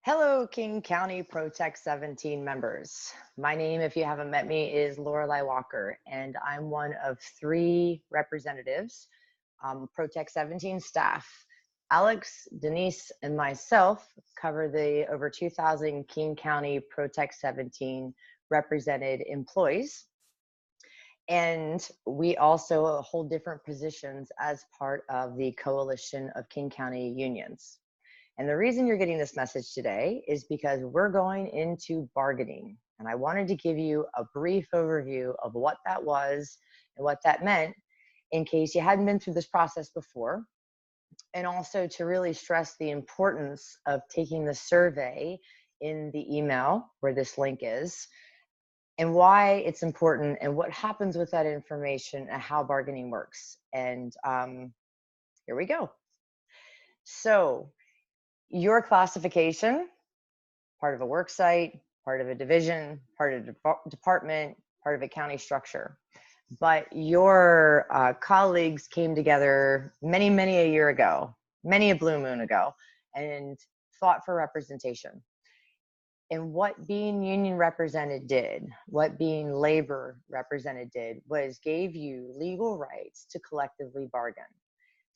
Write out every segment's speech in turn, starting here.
Hello, King County Protect 17 members. My name, if you haven't met me, is Lorelei Walker, and I'm one of three representatives, Protect 17 staff. Alex, Denise, and myself cover the over 2,000 King County Protect 17 represented employees. And we also hold different positions as part of the Coalition of King County Unions. And the reason you're getting this message today is because we're going into bargaining. And I wanted to give you a brief overview of what that was and what that meant in case you hadn't been through this process before. And also to really stress the importance of taking the survey in the email where this link is, and why it's important and what happens with that information and how bargaining works. And here we go. So your classification, part of a work site, part of a division, part of a department, part of a county structure. But your colleagues came together many a year ago, many a blue moon ago, and fought for representation. And what being union represented did, what being labor represented did, was gave you legal rights to collectively bargain.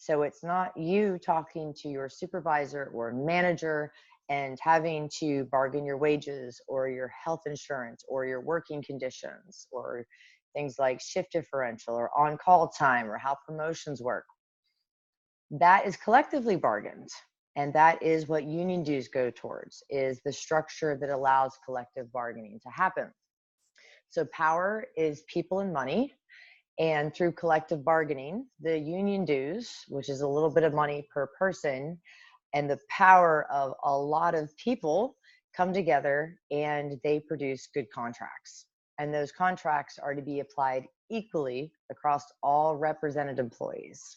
So it's not you talking to your supervisor or manager and having to bargain your wages or your health insurance or your working conditions or things like shift differential or on-call time or how promotions work. That is collectively bargained. And that is what union dues go towards, is the structure that allows collective bargaining to happen. So power is people and money. And through collective bargaining, the union dues, which is a little bit of money per person, and the power of a lot of people come together and they produce good contracts. And those contracts are to be applied equally across all represented employees.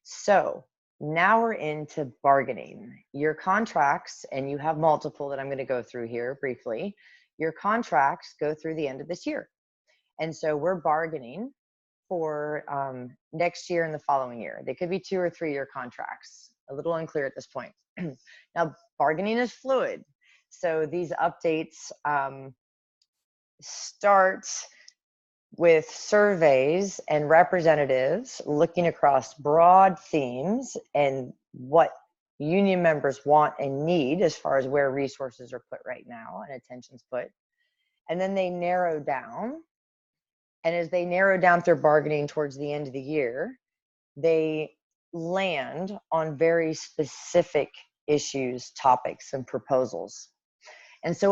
So now we're into bargaining. Your contracts, and you have multiple that I'm going to go through here briefly, your contracts go through the end of this year. And so we're bargaining for next year and the following year. They could be 2 or 3 year contracts, a little unclear at this point. Now, bargaining is fluid. So these updates start with surveys and representatives looking across broad themes and what union members want and need as far as where resources are put right now and attention's put. And then they narrow down. And as they narrow down their bargaining towards the end of the year, they land on very specific issues, topics, and proposals. And so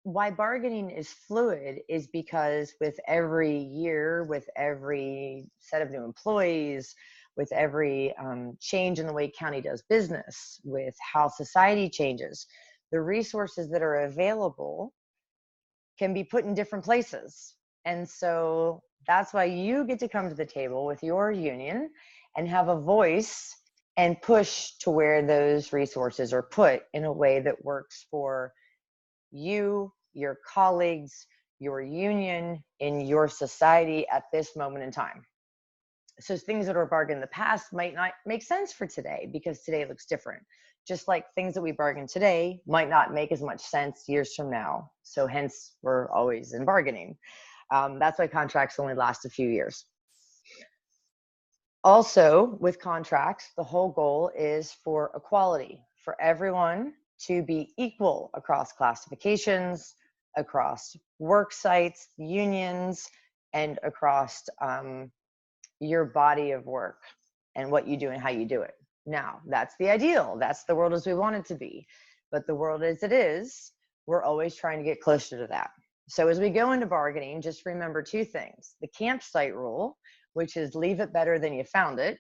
why bargaining is fluid is because with every year, with every set of new employees, with every change in the way county does business, with how society changes, the resources that are available can be put in different places. And so that's why you get to come to the table with your union and have a voice and push to where those resources are put in a way that works for you, your colleagues, your union, in your society at this moment in time. So things that were bargained in the past might not make sense for today because today looks different. Just like things that we bargain today might not make as much sense years from now. So hence, we're always in bargaining. That's why contracts only last a few years. Also, with contracts, the whole goal is for equality, for everyone to be equal across classifications, across work sites, unions, and across your body of work and what you do and how you do it. Now, that's the ideal. That's the world as we want it to be. But the world as it is, we're always trying to get closer to that. So as we go into bargaining, just remember 2 things. The campsite rule, which is leave it better than you found it.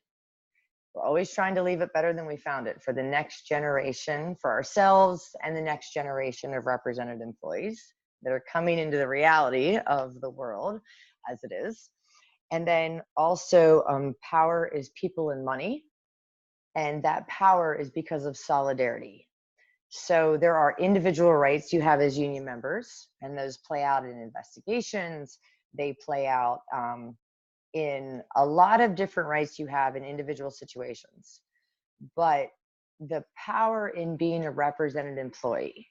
We're always trying to leave it better than we found it for the next generation, for ourselves, and the next generation of represented employees that are coming into the reality of the world as it is. And then also power is people and money. And that power is because of solidarity. So there are individual rights you have as union members, and those play out in investigations. They play out in a lot of different rights you have in individual situations. But the power in being a represented employee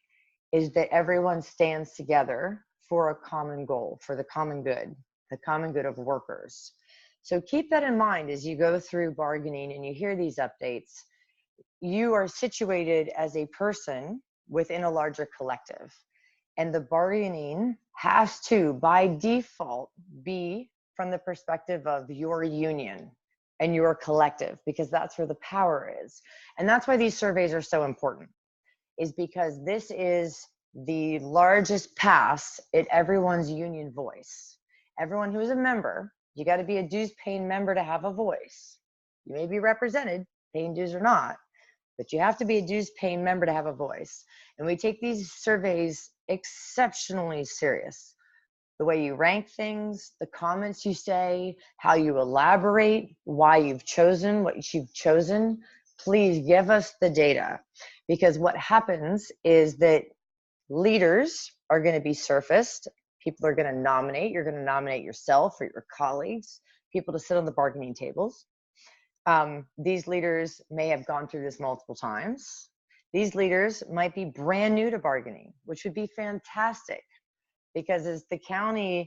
is that everyone stands together for a common goal, for the common good of workers. So keep that in mind as you go through bargaining and you hear these updates. You are situated as a person within a larger collective. And the bargaining has to, by default, be from the perspective of your union and your collective, because that's where the power is. And that's why these surveys are so important, is because this is the largest pass at everyone's union voice. Everyone who is a member, you got to be a dues paying member to have a voice. You may be represented, paying dues or not, but you have to be a dues paying member to have a voice. And we take these surveys exceptionally serious. The way you rank things, the comments you say, how you elaborate, why you've chosen what you've chosen. Please give us the data, because what happens is that leaders are going to be surfaced. People are going to nominate. You're going to nominate yourself or your colleagues, people to sit on the bargaining tables. These leaders may have gone through this multiple times. These leaders might be brand new to bargaining, which would be fantastic, because as the county's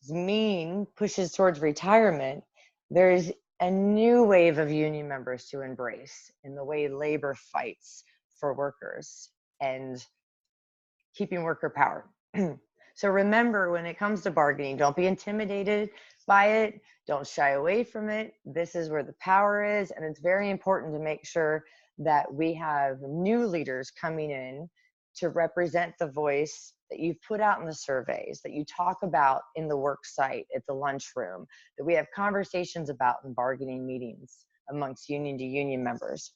mean pushes towards retirement, there's a new wave of union members to embrace in the way labor fights for workers and keeping worker power. So remember, when it comes to bargaining, don't be intimidated by it. Don't shy away from it. This is where the power is. And it's very important to make sure that we have new leaders coming in to represent the voice that you've put out in the surveys, that you talk about in the work site, at the lunchroom, that we have conversations about in bargaining meetings amongst union to union members.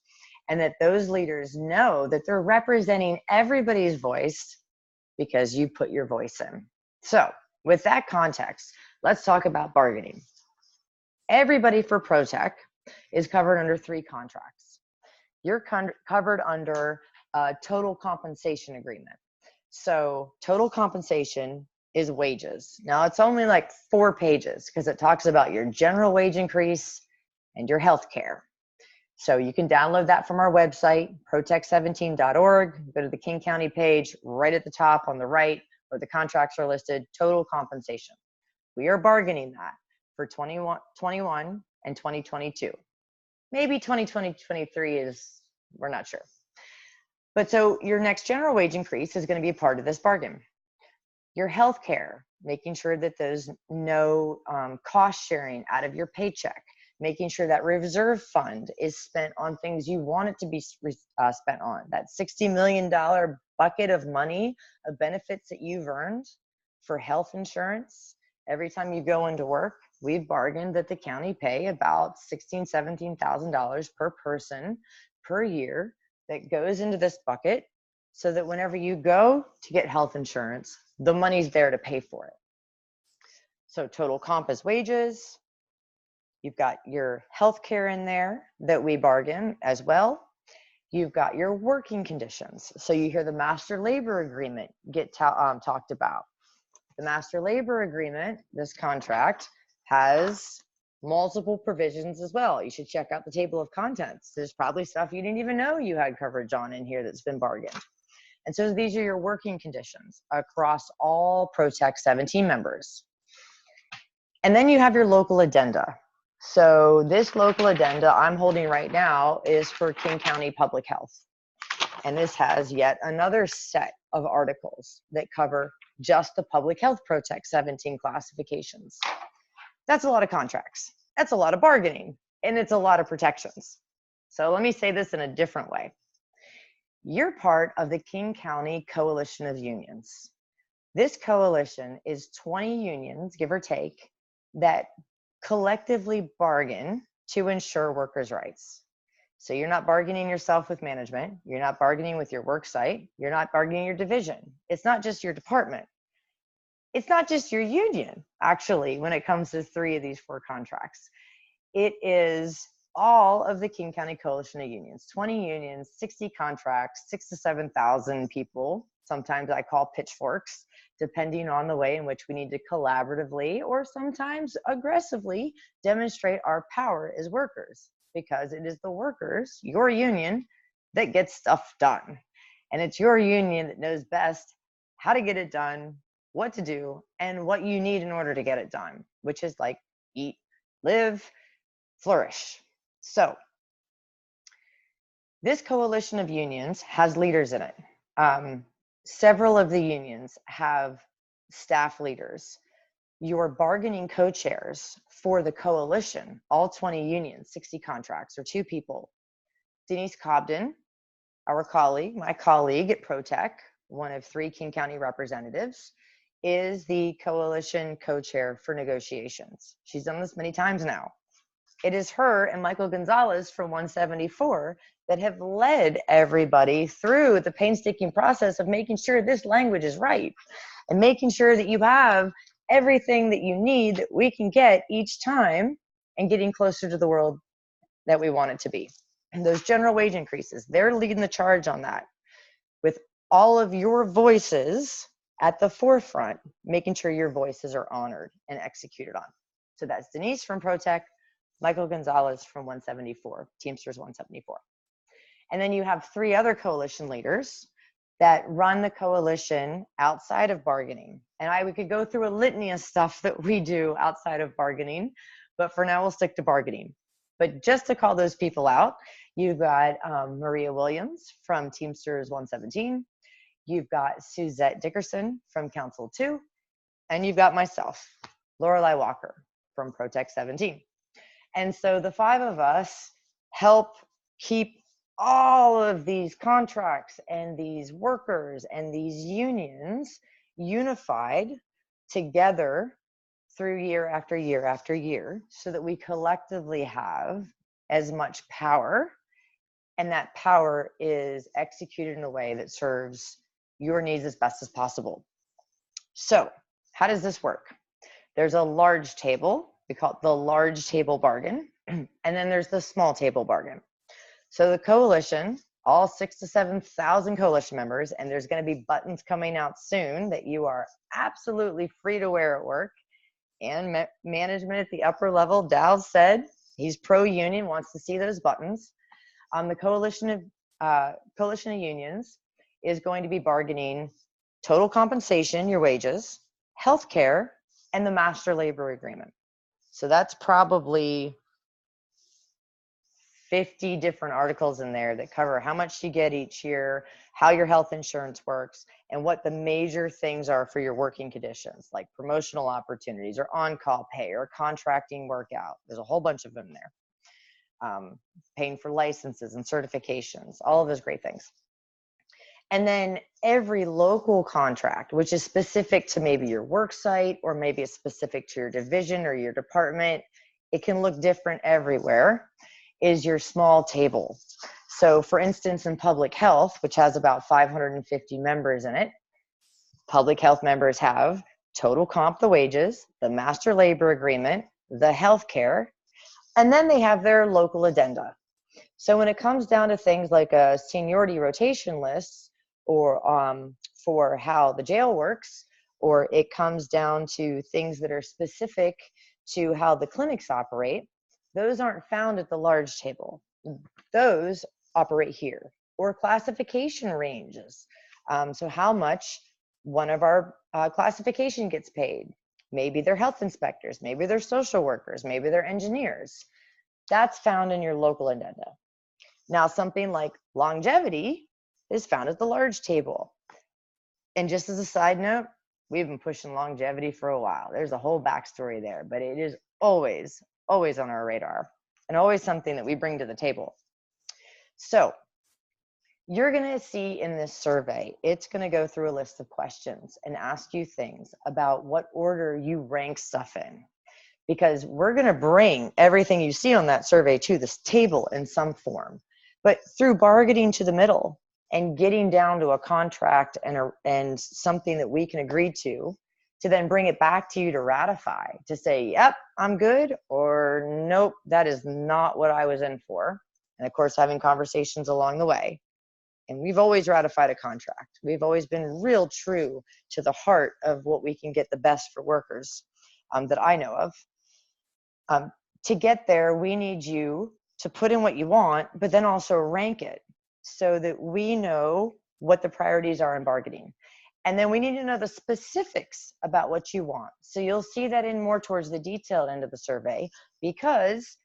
And that those leaders know that they're representing everybody's voice because you put your voice in. So with that context, let's talk about bargaining. Everybody for ProTech is covered under 3 contracts. You're covered under a total compensation agreement. So total compensation is wages. Now it's only like 4 pages because it talks about your general wage increase and your health care. So you can download that from our website, protect17.org. Go to the King County page right at the top on the right where the contracts are listed, total compensation. We are bargaining that for 2021 and 2022. Maybe 2023 is, we're not sure. But so your next general wage increase is going to be a part of this bargain. Your health care, making sure that there's no cost sharing out of your paycheck, making sure that reserve fund is spent on things you want it to be spent on. That $60 million bucket of money of benefits that you've earned for health insurance. Every time you go into work, we've bargained that the county pay about $16,000, $17,000 per person per year that goes into this bucket, so that whenever you go to get health insurance, the money's there to pay for it. So total comp is wages. You've got your health care in there that we bargain as well. You've got your working conditions. So you hear the master labor agreement get talked about. The master labor agreement, this contract, has multiple provisions as well. You should check out the table of contents. There's probably stuff you didn't even know you had coverage on in here that's been bargained. And so these are your working conditions across all ProTech 17 members. And then you have your local addenda. So this local addenda I'm holding right now is for King County Public Health. And this has yet another set of articles that cover just the public health ProTech 17 classifications. That's a lot of contracts. That's a lot of bargaining, and it's a lot of protections. So let me say this in a different way. You're part of the King County Coalition of Unions. This coalition is 20 unions, give or take, that collectively bargain to ensure workers' rights. So you're not bargaining yourself with management. You're not bargaining with your work site. You're not bargaining your division. It's not just your department. It's not just your union, actually, when it comes to 3 of these 4 contracts. It is all of the King County Coalition of Unions, 20 unions, 60 contracts, 6,000 to 7,000 people. Sometimes I call pitchforks, depending on the way in which we need to collaboratively or sometimes aggressively demonstrate our power as workers, because it is the workers, your union, that gets stuff done. And it's your union that knows best how to get it done, what to do, and what you need in order to get it done, which is like eat, live, flourish. So this coalition of unions has leaders in it. Several of the unions have staff leaders. Your bargaining co-chairs for the coalition, all 20 unions, 60 contracts, are 2 people. Denise Cobden, our colleague, my colleague at ProTech, one of 3 King County representatives, is the coalition co-chair for negotiations. She's done this many times now. It is her and Michael Gonzalez from 174 that have led everybody through the painstaking process of making sure this language is right and making sure that you have everything that you need that we can get each time and getting closer to the world that we want it to be. And those general wage increases, they're leading the charge on that with all of your voices at the forefront, making sure your voices are honored and executed on. So that's Denise from ProTech, Michael Gonzalez from 174, Teamsters 174. And then you have 3 other coalition leaders that run the coalition outside of bargaining. And we could go through a litany of stuff that we do outside of bargaining, but for now we'll stick to bargaining. But just to call those people out, you've got Maria Williams from Teamsters 117, you've got Suzette Dickerson from Council 2, and you've got myself, Lorelei Walker from ProTech 17. And so the 5 of us help keep all of these contracts and these workers and these unions unified together through year after year after year, so that we collectively have as much power, and that power is executed in a way that serves your needs as best as possible. So how does this work? There's a large table, we call it the large table bargain, and then there's the small table bargain. So the coalition, all 6,000 to 7,000 coalition members, and there's going to be buttons coming out soon that you are absolutely free to wear at work. And management at the upper level, Dow said he's pro-union, wants to see those buttons. The coalition of unions is going to be bargaining total compensation, your wages, healthcare, and the master labor agreement. So that's probably 50 different articles in there that cover how much you get each year, how your health insurance works, and what the major things are for your working conditions, like promotional opportunities or on-call pay or contracting workout. There's a whole bunch of them there. Paying for licenses and certifications, all of those great things. And then every local contract, which is specific to maybe your work site, or maybe it's specific to your division or your department, it can look different everywhere, is your small table. So for instance, in public health, which has about 550 members in it, public health members have total comp, the wages, the master labor agreement, the healthcare, and then they have their local addenda. So when it comes down to things like a seniority rotation list, or for how the jail works, or it comes down to things that are specific to how the clinics operate, those aren't found at the large table. Those operate here. Or classification ranges. So how much one of our classification gets paid. Maybe they're health inspectors, maybe they're social workers, maybe they're engineers. That's found in your local addenda. Now, something like longevity is found at the large table. And just as a side note, we've been pushing longevity for a while. There's a whole backstory there, but it is always on our radar and always something that we bring to the table. So you're going to see in this survey, it's going to go through a list of questions and ask you things about what order you rank stuff in, because we're going to bring everything you see on that survey to this table in some form. But through bargaining to the middle and getting down to a contract and something that we can agree to then bring it back to you to ratify, to say, yep, I'm good, or nope, that is not what I was in for. And of course, having conversations along the way. And we've always ratified a contract. We've always been real true to the heart of what we can get the best for workers that I know of. To get there, we need you to put in what you want, but then also rank it. so that we know what the priorities are in bargaining. And then we need to know the specifics about what you want. So you'll see that in more towards the detailed end of the survey, because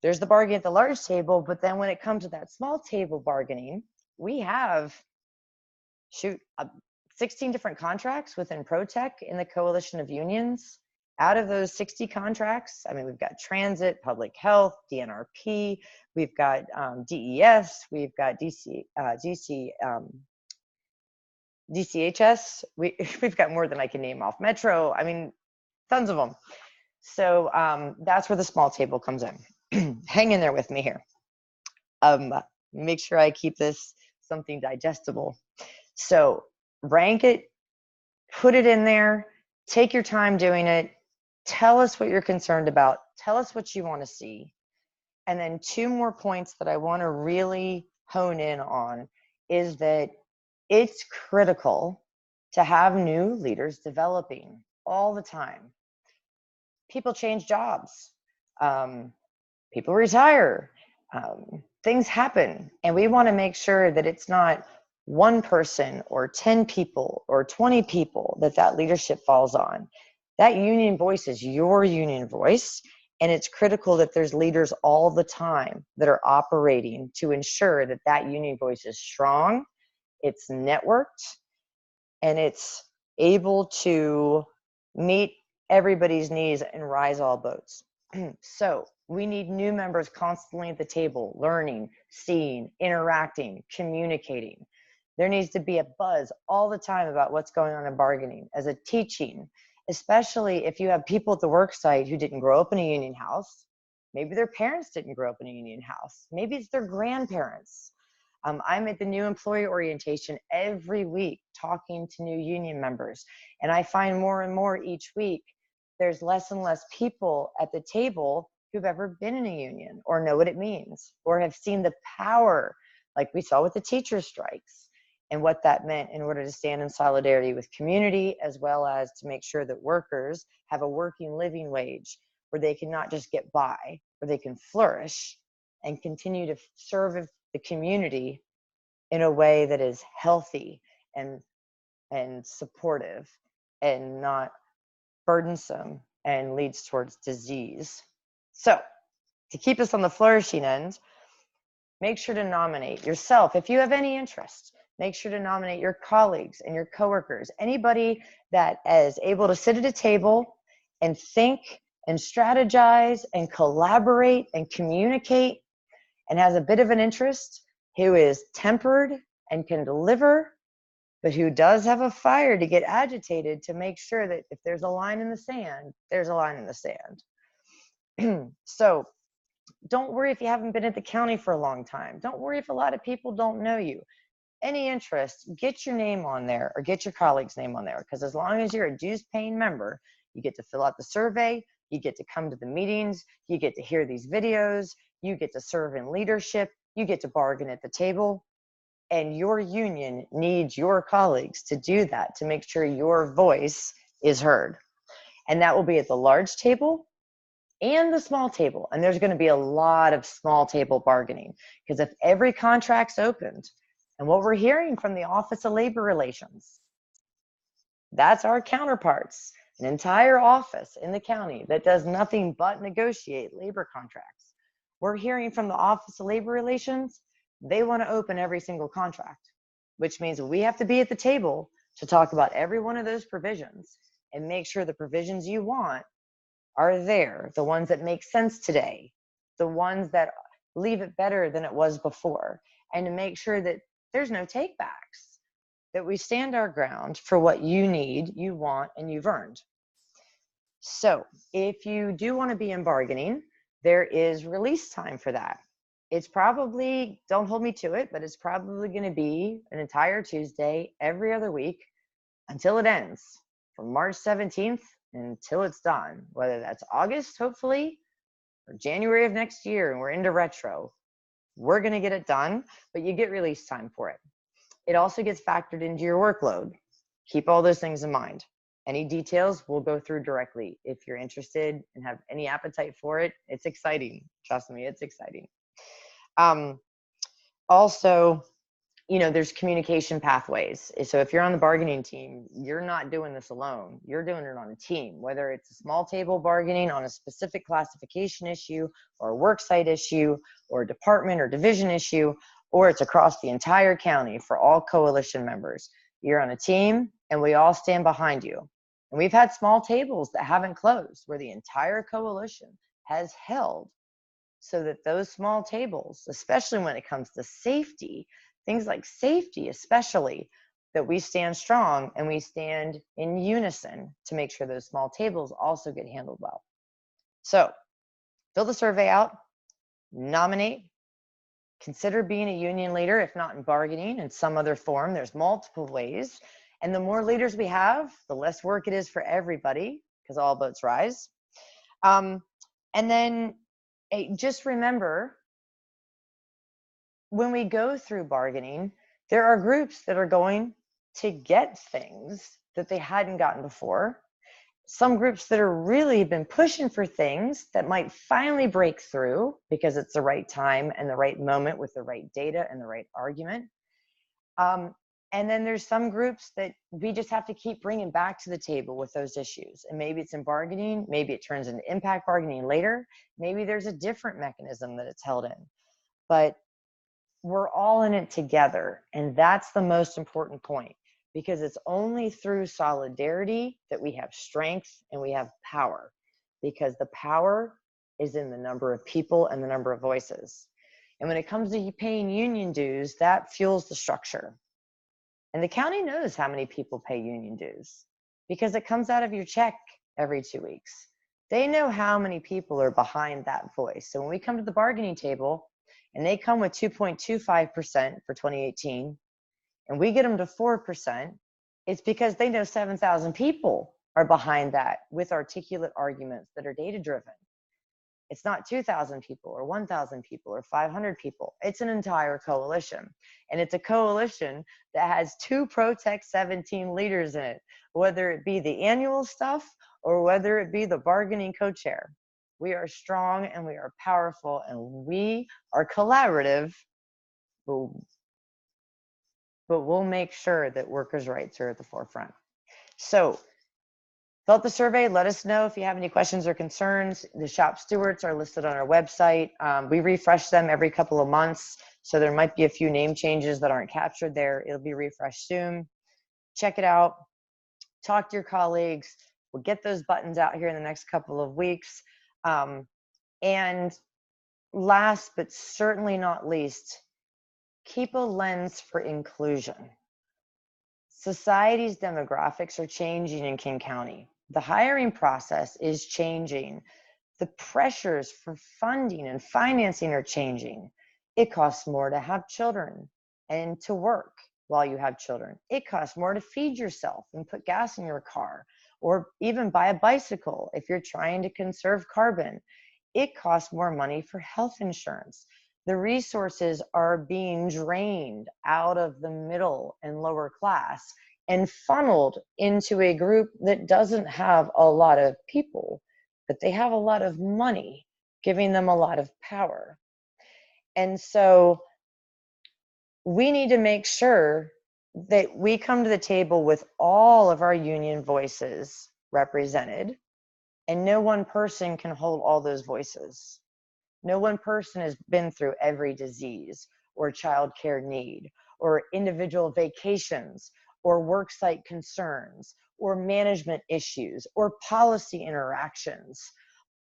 there's the bargaining at the large table, but then when it comes to that small table bargaining, we have 16 different contracts within ProTech in the coalition of unions. Out of those 60 contracts, I mean, we've got transit, public health, DNRP, we've got DES, we've got DCHS, we've got more than I can name off. Metro, I mean, tons of them. So that's where the small table comes in. Hang in there with me here. Make sure I keep this something digestible. So rank it, put it in there, take your time doing it, tell us what you're concerned about, tell us what you want to see. And then 2 more points that I want to really hone in on is that it's critical to have new leaders developing all the time. People change jobs, people retire, things happen, and we want to make sure that it's not one person or 10 people or 20 people that leadership falls on. That union voice is your union voice, and it's critical that there's leaders all the time that are operating to ensure that that union voice is strong, it's networked, and it's able to meet everybody's needs and rise all boats. So we need new members constantly at the table, learning, seeing, interacting, communicating. There needs to be a buzz all the time about what's going on in bargaining as a teaching, especially if you have people at the work site who didn't grow up in a union house. Maybe their parents didn't grow up in a union house. Maybe it's their grandparents. I'm at the new employee orientation every week talking to new union members, and I find more and more each week there's less and less people at the table who've ever been in a union or know what it means or have seen the power, like we saw with the teacher strikes, and what that meant in order to stand in solidarity with community, as well as to make sure that workers have a working living wage where they can not just get by, where they can flourish and continue to serve the community in a way that is healthy and supportive and not burdensome and leads towards disease. So to keep us on the flourishing end, make sure to nominate yourself. If you have any interest, make sure to nominate your colleagues and your coworkers, anybody that is able to sit at a table and think and strategize and collaborate and communicate and has a bit of an interest, who is tempered and can deliver, but who does have a fire to get agitated to make sure that if there's a line in the sand, there's a line in the sand. So don't worry if you haven't been at the county for a long time. Don't worry if a lot of people don't know you. Any interest, get your name on there or get your colleague's name on there, because as long as you're a dues paying member, you get to fill out the survey, you get to come to the meetings, you get to hear these videos, you get to serve in leadership, you get to bargain at the table, and your union needs your colleagues to do that, to make sure your voice is heard. And that will be at the large table and the small table. And there's going to be a lot of small table bargaining, because if every contract's opened, and what we're hearing from the Office of Labor Relations, that's our counterparts, an entire office in the county that does nothing but negotiate labor contracts. We're hearing from the Office of Labor Relations, they want to open every single contract, which means we have to be at the table to talk about every one of those provisions and make sure the provisions you want are there, the ones that make sense today, the ones that leave it better than it was before, and to make sure that there's no takebacks, that we stand our ground for what you need, you want, and you've earned. So if you do want to be in bargaining, there is release time for that. It's probably, don't hold me to it, but it's probably going to be an entire Tuesday every other week until it ends, from March 17th until it's done, whether that's August, hopefully, or January of next year, and we're into retro. We're going to get it done, but you get release time for it. It also gets factored into your workload. Keep all those things in mind. Any details we'll go through directly. If you're interested and have any appetite for it, it's exciting. Trust me, it's exciting. Also, you know, there's communication pathways. So if you're on the bargaining team, you're not doing this alone. You're doing it on a team, whether it's a small table bargaining on a specific classification issue or a worksite issue or a department or division issue, or it's across the entire county for all coalition members. You're on a team and we all stand behind you. And we've had small tables that haven't closed where the entire coalition has held, so that those small tables, especially when it comes to safety, things like safety especially, that we stand strong and we stand in unison to make sure those small tables also get handled well. So fill the survey out, nominate, consider being a union leader, if not in bargaining, in some other form. There's multiple ways. And the more leaders we have, the less work it is for everybody, because all boats rise. And then just remember, when we go through bargaining, there are groups that are going to get things that they hadn't gotten before. Some groups that are really been pushing for things that might finally break through because it's the right time and the right moment with the right data and the right argument. And then there's some groups that we just have to keep bringing back to the table with those issues. And maybe it's in bargaining, maybe it turns into impact bargaining later, maybe there's a different mechanism that it's held in. But we're all in it together. And that's the most important point, because it's only through solidarity that we have strength and we have power, because the power is in the number of people and the number of voices. And when it comes to paying union dues, that fuels the structure. And the county knows how many people pay union dues because it comes out of your check every 2 weeks. They know how many people are behind that voice. So when we come to the bargaining table and they come with 2.25% for 2018, and we get them to 4%, it's because they know 7,000 people are behind that with articulate arguments that are data-driven. It's not 2,000 people or 1,000 people or 500 people. It's an entire coalition. And it's a coalition that has 2 Protect 17 leaders in it, whether it be the annual stuff or whether it be the bargaining co-chair. We are strong and we are powerful and we are collaborative, but we'll make sure that workers' rights are at the forefront. So fill out the survey. Let us know if you have any questions or concerns. The shop stewards are listed on our website. We refresh them every couple of months, so there might be a few name changes that aren't captured there. It'll be refreshed soon. Check it out. Talk to your colleagues. We'll get those buttons out here in the next couple of weeks. And last but certainly not least, keep a lens for inclusion. Society's demographics are changing in King County. The hiring process is changing. The pressures for funding and financing are changing. It costs more to have children and to work while you have children. It costs more to feed yourself and put gas in your car, or even buy a bicycle if you're trying to conserve carbon. It costs more money for health insurance. The resources are being drained out of the middle and lower class and funneled into a group that doesn't have a lot of people, but they have a lot of money, giving them a lot of power. And so we need to make sure that we come to the table with all of our union voices represented, and no one person can hold all those voices. No one person has been through every disease or childcare need or individual vacations or worksite concerns or management issues or policy interactions,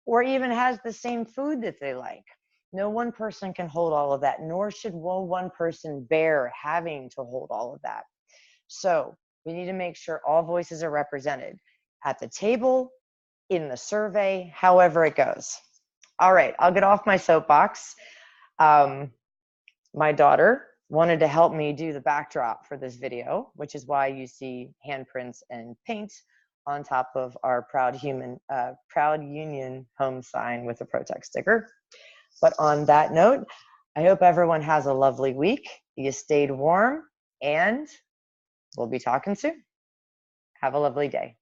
or even has the same food that they like. No one person can hold all of that, nor should one person bear having to hold all of that. So we need to make sure all voices are represented at the table, in the survey, however it goes. All right, I'll get off my soapbox. My daughter wanted to help me do the backdrop for this video, which is why you see handprints and paint on top of our Proud Union home sign with a Protect sticker. But on that note, I hope everyone has a lovely week. You stayed warm, and we'll be talking soon. Have a lovely day.